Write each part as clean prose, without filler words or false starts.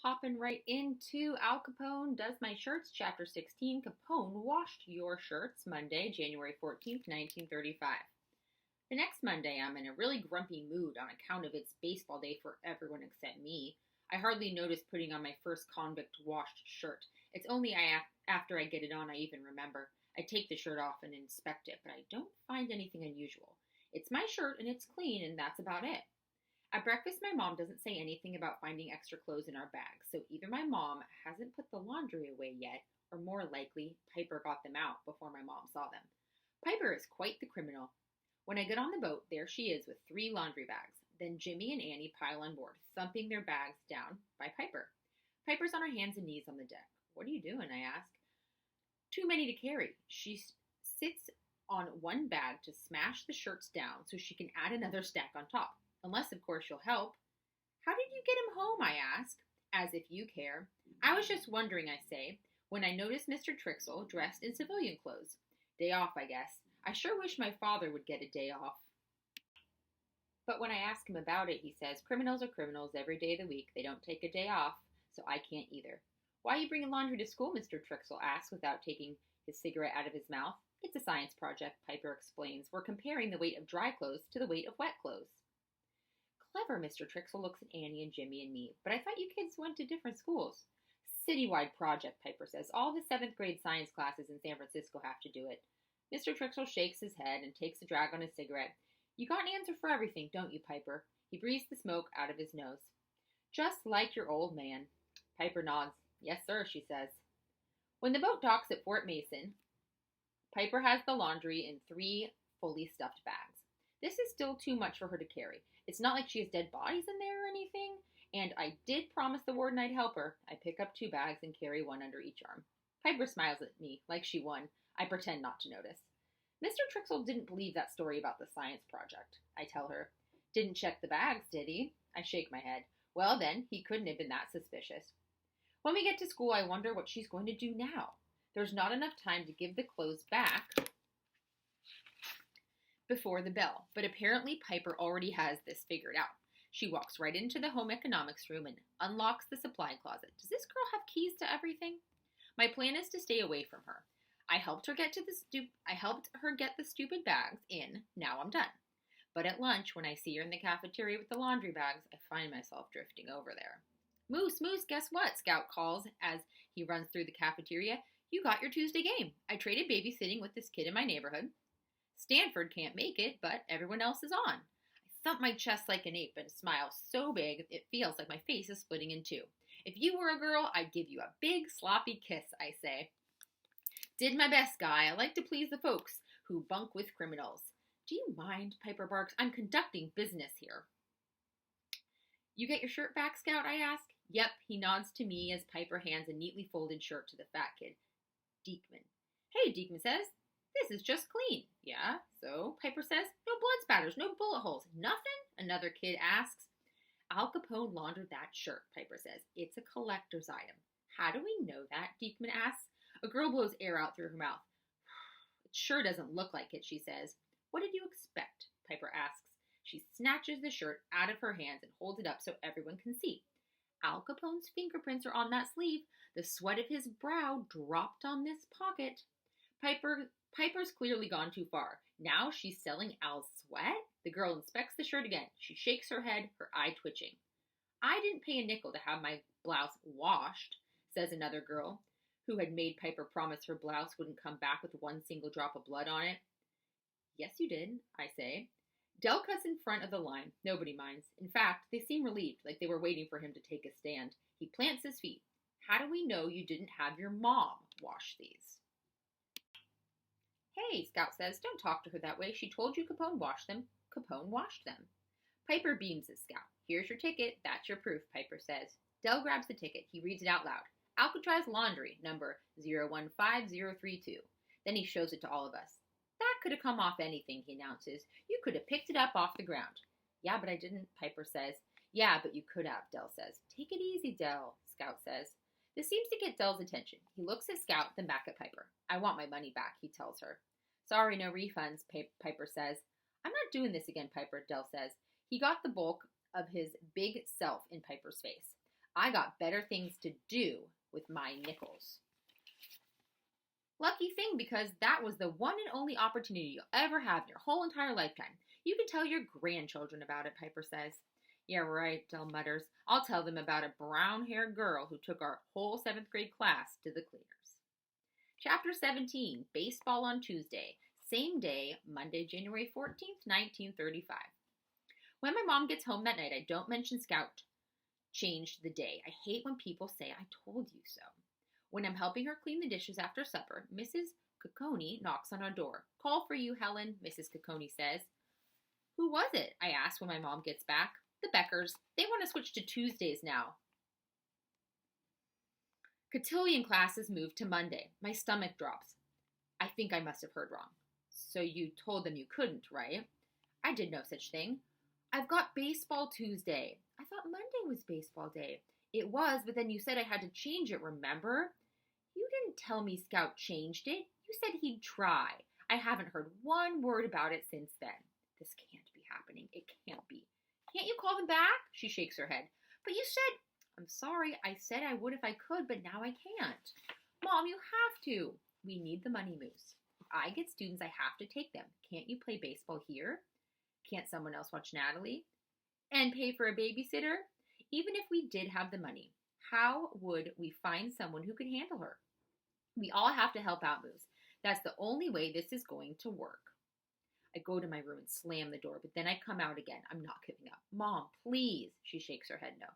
Hopping right into Al Capone Does My Shirts, Chapter 16. Capone washed your shirts, Monday, January 14th, 1935. The next Monday, I'm in a really grumpy mood on account of it's baseball day for everyone except me. I hardly notice putting on my first convict washed shirt. It's only after I get it on I even remember. I take the shirt off and inspect it, but I don't find anything unusual. It's my shirt and it's clean, and that's about it. At breakfast, my mom doesn't say anything about finding extra clothes in our bags, so either my mom hasn't put the laundry away yet, or more likely, Piper got them out before my mom saw them. Piper is quite the criminal. When I get on the boat, there she is with 3 laundry bags. Then Jimmy and Annie pile on board, thumping their bags down by Piper. Piper's on her hands and knees on the deck. "What are you doing?" I ask. "Too many to carry." She sits on one bag to smash the shirts down so she can add another stack on top. Unless, of course, you'll help. "How did you get him home?" I ask, as if you care. "I was just wondering," I say, when I notice Mr. Trixel dressed in civilian clothes. Day off, I guess. I sure wish my father would get a day off. But when I ask him about it, he says, criminals are criminals every day of the week. They don't take a day off, so I can't either. "Why are you bringing laundry to school?" Mr. Trixel asks without taking his cigarette out of his mouth. "It's a science project," Piper explains. "We're comparing the weight of dry clothes to the weight of wet clothes." "Clever," Mr. Trixel looks at Annie and Jimmy and me. "But I thought you kids went to different schools." "Citywide project," Piper says. "All the 7th grade science classes in San Francisco have to do it." Mr. Trixel shakes his head and takes a drag on his cigarette. "You got an answer for everything, don't you, Piper?" He breathes the smoke out of his nose. "Just like your old man." Piper nods. "Yes, sir," she says. When the boat docks at Fort Mason, Piper has the laundry in 3 fully stuffed bags. This is still too much for her to carry. It's not like she has dead bodies in there or anything, and I did promise the warden I'd help her. I pick up 2 bags and carry one under each arm. Piper smiles at me, like she won. I pretend not to notice. "Mr. Trixel didn't believe that story about the science project," I tell her. "Didn't check the bags, did he?" I shake my head. "Well then, he couldn't have been that suspicious." When we get to school, I wonder what she's going to do now. There's not enough time to give the clothes back before the bell, but apparently Piper already has this figured out. She walks right into the home economics room and unlocks the supply closet. Does this girl have keys to everything? My plan is to stay away from her. I helped her get the stupid bags in. Now I'm done. But at lunch, when I see her in the cafeteria with the laundry bags, I find myself drifting over there. "Moose, Moose, guess what?" Scout calls as he runs through the cafeteria. "You got your Tuesday game. I traded babysitting with this kid in my neighborhood. Stanford can't make it, but everyone else is on." I thump my chest like an ape and smile so big it feels like my face is splitting in 2. "If you were a girl, I'd give you a big sloppy kiss," I say. "Did my best, guy. I like to please the folks who bunk with criminals." "Do you mind?" Piper barks. "I'm conducting business here." "You get your shirt back, Scout?" I ask. "Yep," he nods to me as Piper hands a neatly folded shirt to the fat kid. Diekman. "Hey," Diekman says. "This is just clean." "Yeah, so?" Piper says. "No blood spatters, no bullet holes. Nothing?" another kid asks. "Al Capone laundered that shirt," Piper says. "It's a collector's item." "How do we know that?" Diekman asks. A girl blows air out through her mouth. "It sure doesn't look like it," she says. "What did you expect?" Piper asks. She snatches the shirt out of her hands and holds it up so everyone can see. Al Capone's fingerprints are on that sleeve. The sweat of his brow dropped on this pocket. Piper's clearly gone too far. Now she's selling Al's sweat? The girl inspects the shirt again. She shakes her head, her eye twitching. "I didn't pay a nickel to have my blouse washed," says another girl, who had made Piper promise her blouse wouldn't come back with 1 single drop of blood on it. "Yes, you did," I say. Del cuts in front of the line. Nobody minds. In fact, they seem relieved, like they were waiting for him to take a stand. He plants his feet. "How do we know you didn't have your mom wash these?" "Hey," Scout says, "don't talk to her that way. She told you Capone washed them. Capone washed them." Piper beams at Scout. "Here's your ticket. That's your proof," Piper says. Del grabs the ticket. He reads it out loud. "Alcatraz Laundry, number 015032. Then he shows it to all of us. "That could have come off anything," he announces. "You could have picked it up off the ground." "Yeah, but I didn't," Piper says. "Yeah, but you could have," Del says. "Take it easy, Del," Scout says. This seems to get Del's attention. He looks at Scout, then back at Piper. "I want my money back," he tells her. "Sorry, no refunds," Piper says. "I'm not doing this again, Piper," Del says. He got the bulk of his big self in Piper's face. I got better things to do with my nickels. Lucky thing, because that was the one and only opportunity you'll ever have in your whole entire lifetime. You can tell your grandchildren about it, Piper says. Yeah, right, Del mutters. I'll tell them about a brown-haired girl who took our whole 7th grade class to the cleaners. Chapter 17, Baseball on Tuesday. Same day, Monday, January 14th, 1935. When my mom gets home that night, I don't mention Scout changed the day. I hate when people say, I told you so. When I'm helping her clean the dishes after supper, Mrs. Capone knocks on our door. Call for you, Helen, Mrs. Capone says. Who was it? I ask when my mom gets back. The Beckers. They want to switch to Tuesdays now. Cotillion classes moved to Monday. My stomach drops. I think I must have heard wrong. So you told them you couldn't, right? I did no such thing. I've got baseball Tuesday. I thought Monday was baseball day. It was, but then you said I had to change it, remember? You didn't tell me Scout changed it. You said he'd try. I haven't heard one word about it since then. This can't be happening. It can't be. Can't you call them back? She shakes her head. But you said, I'm sorry, I said I would if I could, but now I can't. Mom, you have to. We need the money, Moose. If I get students, I have to take them. Can't you play baseball here? Can't someone else watch Natalie? And pay for a babysitter? Even if we did have the money, how would we find someone who could handle her? We all have to help out, Moose. That's the only way this is going to work. I go to my room and slam the door, but then I come out again. I'm not giving up. Mom, please. She shakes her head no.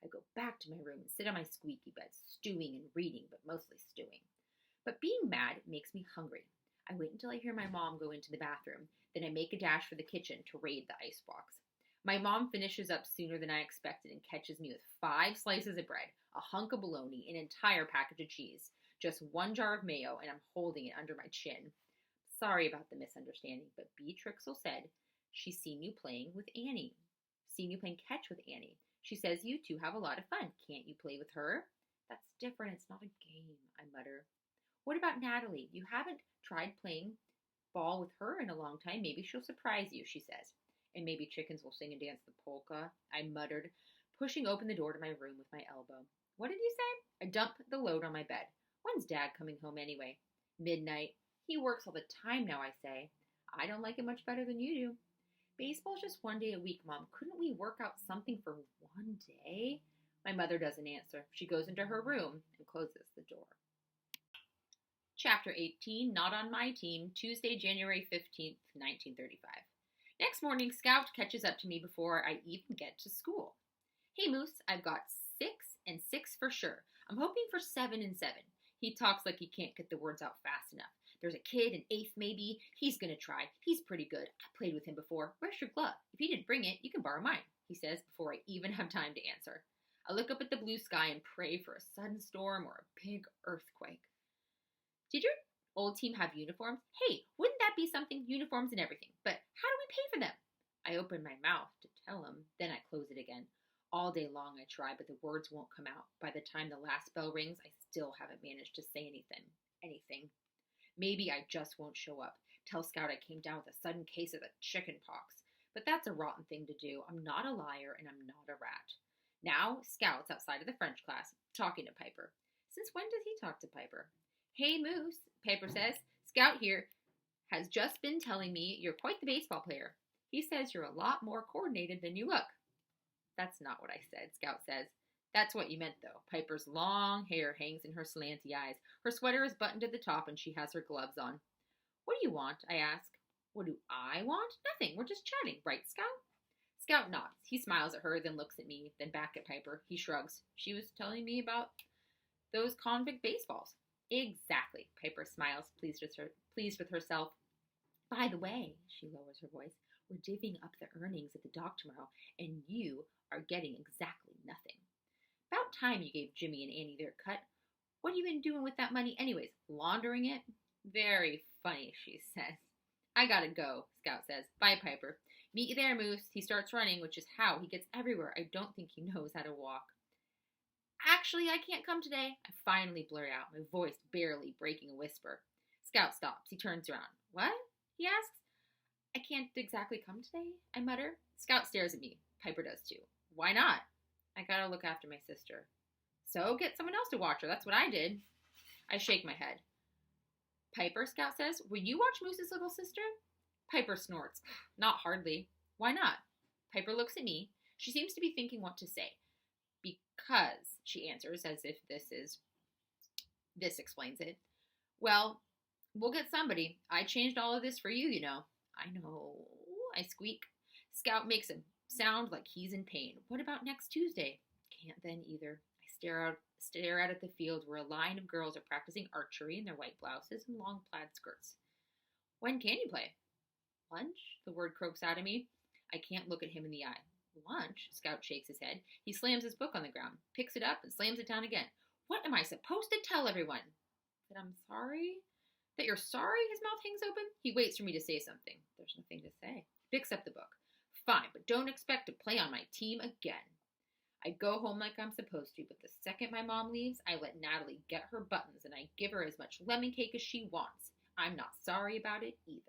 I go back to my room and sit on my squeaky bed, stewing and reading, but mostly stewing. But being mad makes me hungry. I wait until I hear my mom go into the bathroom. Then I make a dash for the kitchen to raid the icebox. My mom finishes up sooner than I expected and catches me with 5 slices of bread, a hunk of bologna, an entire package of cheese, just 1 jar of mayo, and I'm holding it under my chin. Sorry about the misunderstanding, but Bea Trixel said she's seen you playing with Annie. Seen you playing catch with Annie. She says you two have a lot of fun. Can't you play with her? That's different. It's not a game, I mutter. What about Natalie? You haven't tried playing ball with her in a long time. Maybe she'll surprise you, she says. And maybe chickens will sing and dance the polka, I muttered, pushing open the door to my room with my elbow. What did you say? I dump the load on my bed. When's Dad coming home anyway? Midnight. He works all the time now, I say. I don't like it much better than you do. Baseball's just 1 day a week, Mom. Couldn't we work out something for 1 day? My mother doesn't answer. She goes into her room and closes the door. Chapter 18, Not on My Team, Tuesday, January 15th, 1935. Next morning, Scout catches up to me before I even get to school. Hey, Moose, I've got 6 and 6 for sure. I'm hoping for 7 and 7. He talks like he can't get the words out fast enough. There's a kid, an 8th maybe. He's going to try. He's pretty good. I played with him before. Where's your glove? If you didn't bring it, you can borrow mine, he says before I even have time to answer. I look up at the blue sky and pray for a sudden storm or a big earthquake. Did your old team have uniforms? Hey, wouldn't that be something? Uniforms and everything. But how do we pay for them? I open my mouth to tell him, then I close it again. All day long I try, but the words won't come out. By the time the last bell rings, I still haven't managed to say anything. Maybe I just won't show up. Tell Scout I came down with a sudden case of the chicken pox. But that's a rotten thing to do. I'm not a liar and I'm not a rat. Now, Scout's outside of the French class, talking to Piper. Since when does he talk to Piper? Hey, Moose, Piper says. Scout here has just been telling me you're quite the baseball player. He says you're a lot more coordinated than you look. That's not what I said, Scout says. That's what you meant, though. Piper's long hair hangs in her slanty eyes. Her sweater is buttoned at the top, and she has her gloves on. What do you want? I ask. What do I want? Nothing. We're just chatting, right, Scout? Scout nods. He smiles at her, then looks at me, then back at Piper. He shrugs. She was telling me about those convict baseballs. Exactly, Piper smiles, pleased with herself. By the way, she lowers her voice, we're divvying up the earnings at the dock tomorrow, and you are getting exactly nothing. About time you gave Jimmy and Annie their cut. What have you been doing with that money anyways? Laundering it? Very funny, she says. I gotta go, Scout says. Bye, Piper. Meet you there, Moose. He starts running, which is how he gets everywhere. I don't think he knows how to walk. Actually, I can't come today. I finally blurt out, my voice barely breaking a whisper. Scout stops. He turns around. What? He asks. I can't exactly come today, I mutter. Scout stares at me. Piper does too. Why not? I gotta look after my sister. So get someone else to watch her. That's what I did. I shake my head. Piper, Scout says, will you watch Moose's little sister? Piper snorts. Not hardly. Why not? Piper looks at me. She seems to be thinking what to say. Because, she answers as if this explains it. Well, we'll get somebody. I changed all of this for you, you know. I know, I squeak. Scout makes him sound like he's in pain. What about next Tuesday? Can't then either. I stare out at the field where a line of girls are practicing archery in their white blouses and long plaid skirts. When can you play? Lunch? The word croaks out of me. I can't look at him in the eye. Lunch? Scout shakes his head. He slams his book on the ground, picks it up, and slams it down again. What am I supposed to tell everyone? That I'm sorry? That you're sorry? His mouth hangs open. He waits for me to say something. There's nothing to say. Picks up the book. Fine, but don't expect to play on my team again. I go home like I'm supposed to, but the second my mom leaves, I let Natalie get her buttons and I give her as much lemon cake as she wants. I'm not sorry about it either.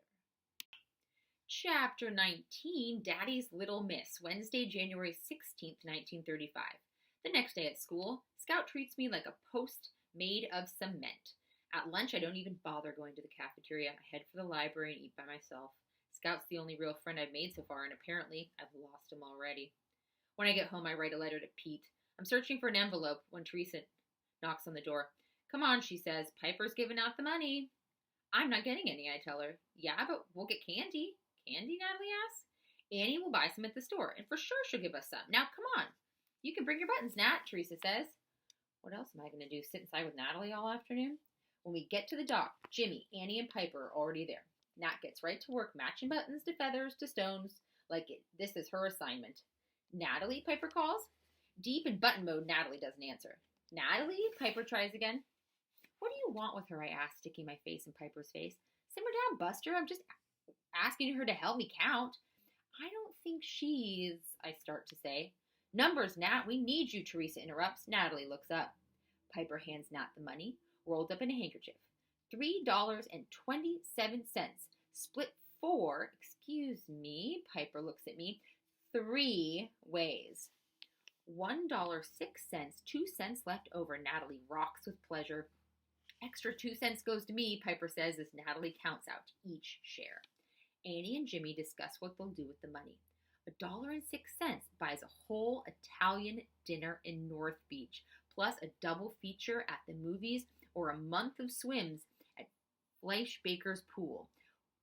Chapter 19, Daddy's Little Miss, Wednesday, January 16th, 1935. The next day at school, Scout treats me like a post made of cement. At lunch, I don't even bother going to the cafeteria. I head for the library and eat by myself. Scout's the only real friend I've made so far, and apparently I've lost him already. When I get home, I write a letter to Pete. I'm searching for an envelope when Teresa knocks on the door. Come on, she says. Piper's giving out the money. I'm not getting any, I tell her. Yeah, but we'll get candy. Candy, Natalie asks. Annie will buy some at the store, and for sure she'll give us some. Now, come on. You can bring your buttons, Nat, Teresa says. What else am I going to do, sit inside with Natalie all afternoon? When we get to the dock, Jimmy, Annie, and Piper are already there. Nat gets right to work matching buttons to feathers to stones like this is her assignment. Natalie, Piper calls. Deep in button mode, Natalie doesn't answer. Natalie, Piper tries again. What do you want with her, I ask, sticking my face in Piper's face. Simmer down, Buster. I'm just asking her to help me count. I don't think she's, I start to say. Numbers, Nat. We need you, Teresa interrupts. Natalie looks up. Piper hands Nat the money, rolled up in a handkerchief. $3.27. Split 4, excuse me, Piper looks at me, 3 ways. $1.06, 2 cents left over. Natalie rocks with pleasure. Extra 2 cents goes to me, Piper says as Natalie counts out each share. Annie and Jimmy discuss what they'll do with the money. $1.06 buys a whole Italian dinner in North Beach, plus a double feature at the movies or a month of swims at Fleischbaker's pool,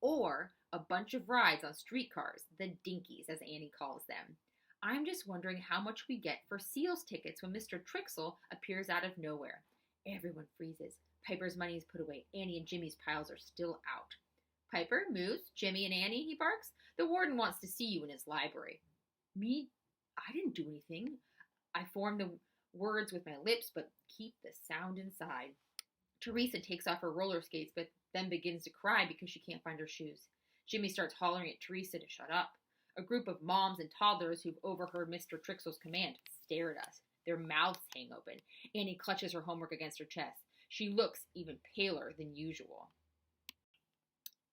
or a bunch of rides on streetcars, the dinkies as Annie calls them. I'm just wondering how much we get for Seals tickets when Mr. Trixel appears out of nowhere. Everyone freezes. Piper's money is put away. Annie and Jimmy's piles are still out. Piper, Moose, Jimmy, and Annie, he barks. The warden wants to see you in his library. Me? I didn't do anything. I form the words with my lips, but keep the sound inside. Teresa takes off her roller skates, but then begins to cry because she can't find her shoes. Jimmy starts hollering at Teresa to shut up. A group of moms and toddlers who've overheard Mr. Trixel's command stare at us. Their mouths hang open. Annie clutches her homework against her chest. She looks even paler than usual.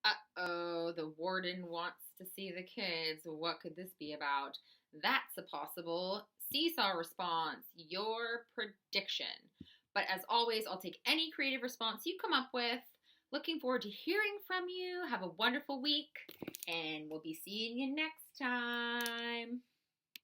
Uh-oh, the warden wants to see the kids. What could this be about? That's a possible seesaw response. Your prediction. But as always, I'll take any creative response you come up with. Looking forward to hearing from you. Have a wonderful week, and we'll be seeing you next time.